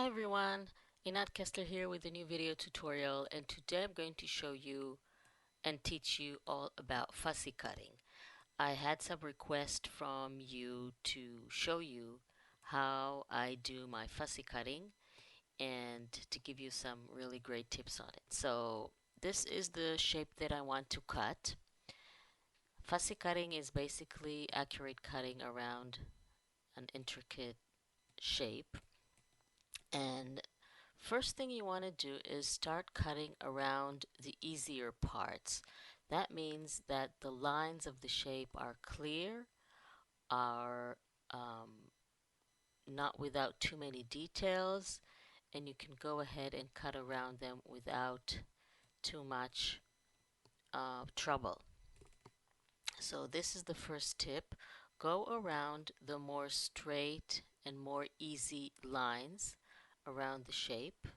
Hi everyone, Inat Kessler here with a new video tutorial, and today I'm going to show you and teach you all about fussy cutting. I had some requests from you to show you how I do my fussy cutting and to give you some really great tips on it. So this is the shape that I want to cut. Fussy cutting is basically accurate cutting around an intricate shape. And first thing you want to do is start cutting around the easier parts. That means that the lines of the shape are clear, are not without too many details, and you can go ahead and cut around them without too much trouble. So this is the first tip. Go around the more straight and more easy lines around the shape.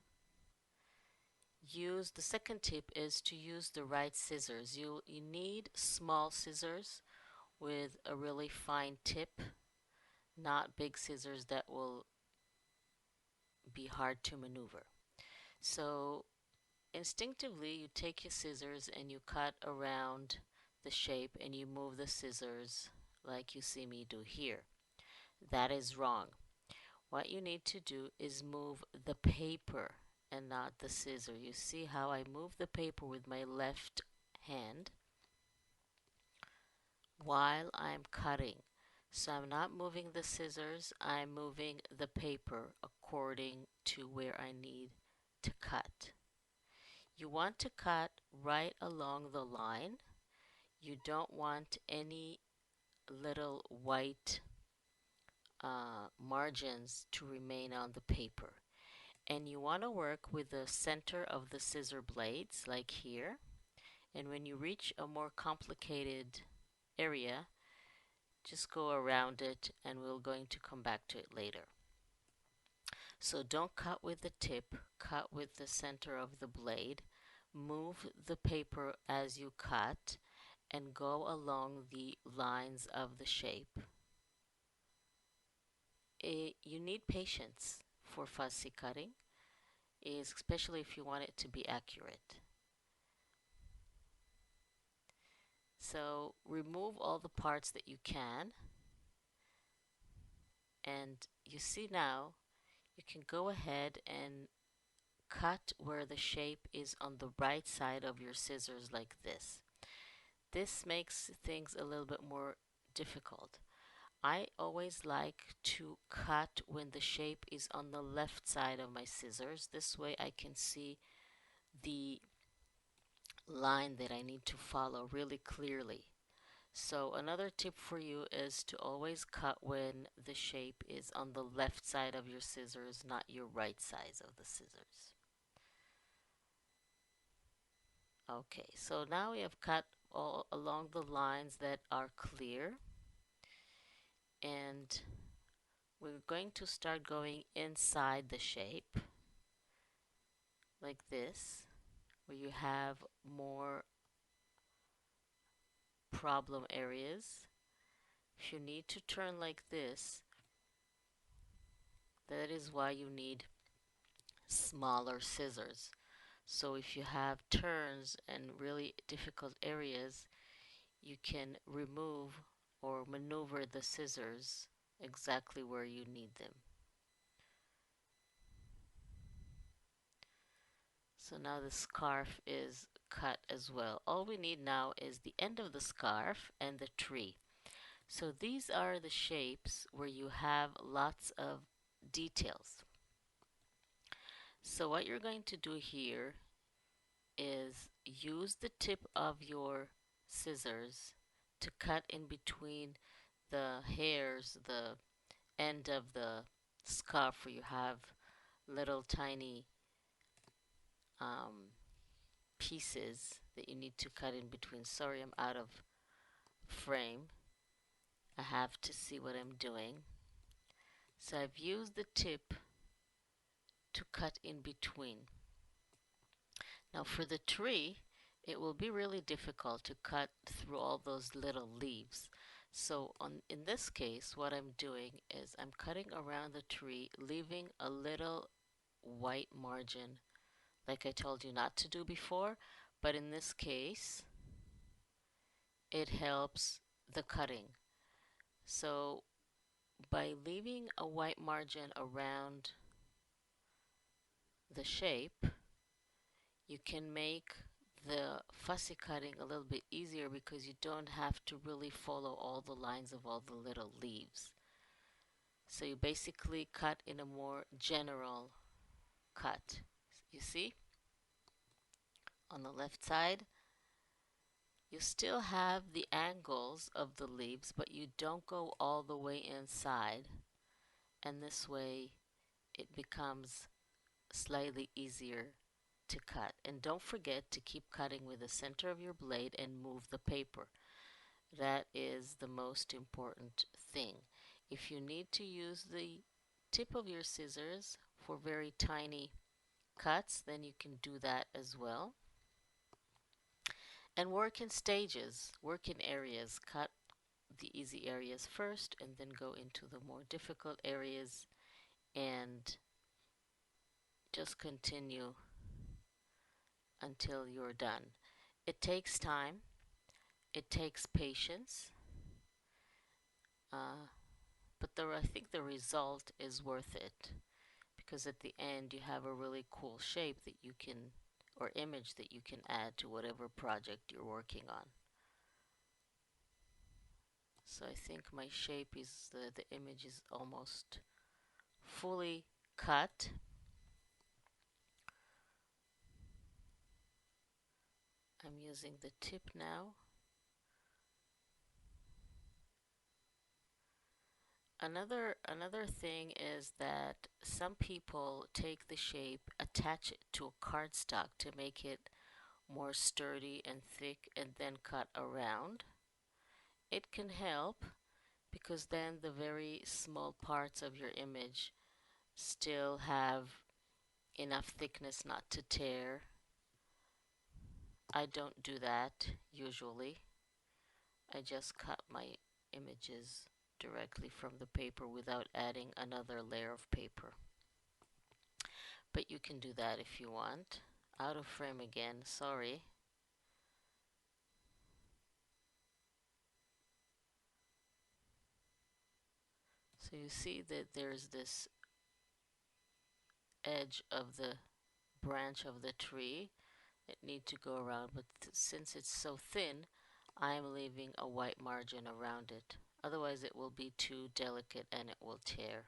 The second tip is to use the right scissors. You need small scissors with a really fine tip, not big scissors that will be hard to maneuver. So instinctively you take your scissors and you cut around the shape and you move the scissors like you see me do here. That is wrong. What you need to do is move the paper and not the scissor. You see how I move the paper with my left hand while I'm cutting. So I'm not moving the scissors, I'm moving the paper according to where I need to cut. You want to cut right along the line. You don't want any little white margins to remain on the paper. And you want to work with the center of the scissor blades like here. And when you reach a more complicated area, just go around it and we're going to come back to it later. So don't cut with the tip, cut with the center of the blade. Move the paper as you cut and go along the lines of the shape. You need patience for fussy cutting, especially if you want it to be accurate. So remove all the parts that you can, and you see now you can go ahead and cut where the shape is on the right side of your scissors like this. This makes things a little bit more difficult. I always like to cut when the shape is on the left side of my scissors. This way I can see the line that I need to follow really clearly. So another tip for you is to always cut when the shape is on the left side of your scissors, not your right side of the scissors. Okay, so now we have cut all along the lines that are clear, and we're going to start going inside the shape like this, where you have more problem areas. If you need to turn like this, that is why you need smaller scissors. So if you have turns and really difficult areas, you can remove or maneuver the scissors exactly where you need them. So now the scarf is cut as well. All we need now is the end of the scarf and the tree. So these are the shapes where you have lots of details. So what you're going to do here is use the tip of your scissors to cut in between the hairs, the end of the scarf where you have little tiny pieces that you need to cut in between. Sorry, I'm out of frame. I have to see what I'm doing. So I've used the tip to cut in between. Now for the tree, it will be really difficult to cut through all those little leaves. So in this case, what I'm doing is I'm cutting around the tree, leaving a little white margin like I told you not to do before, but in this case it helps the cutting. So by leaving a white margin around the shape, you can make the fussy cutting a little bit easier because you don't have to really follow all the lines of all the little leaves. So you basically cut in a more general cut. You see, on the left side, you still have the angles of the leaves, but you don't go all the way inside. And this way, it becomes slightly easier to cut. And don't forget to keep cutting with the center of your blade and move the paper. That is the most important thing. If you need to use the tip of your scissors for very tiny cuts, then you can do that as well. And work in stages, work in areas. Cut the easy areas first and then go into the more difficult areas and just continue until you're done. It takes time, it takes patience, but I think the result is worth it because at the end you have a really cool shape that you can, or image that you can add to whatever project you're working on. So I think my shape is, the image is almost fully cut. I'm using the tip now. Another thing is that some people take the shape, attach it to a cardstock to make it more sturdy and thick, and then cut around. It can help because then the very small parts of your image still have enough thickness not to tear. I don't do that usually. I just cut my images directly from the paper without adding another layer of paper. But you can do that if you want. Out of frame again, sorry. So you see that there's this edge of the branch of the tree that need to go around, but since it's so thin, I'm leaving a white margin around it. Otherwise it will be too delicate and it will tear.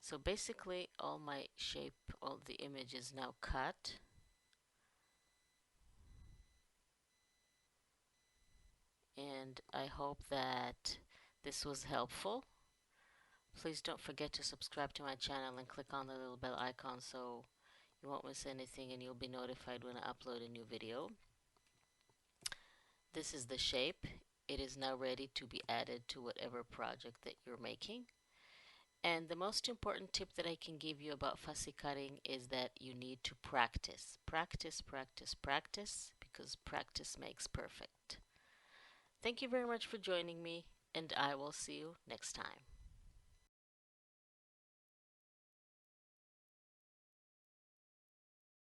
So basically all my shape, all the image is now cut. And I hope that this was helpful. Please don't forget to subscribe to my channel and click on the little bell icon so you won't miss anything and you'll be notified when I upload a new video. This is the shape. It is now ready to be added to whatever project that you're making. And the most important tip that I can give you about fussy cutting is that you need to practice. Practice, practice, practice, because practice makes perfect. Thank you very much for joining me, and I will see you next time.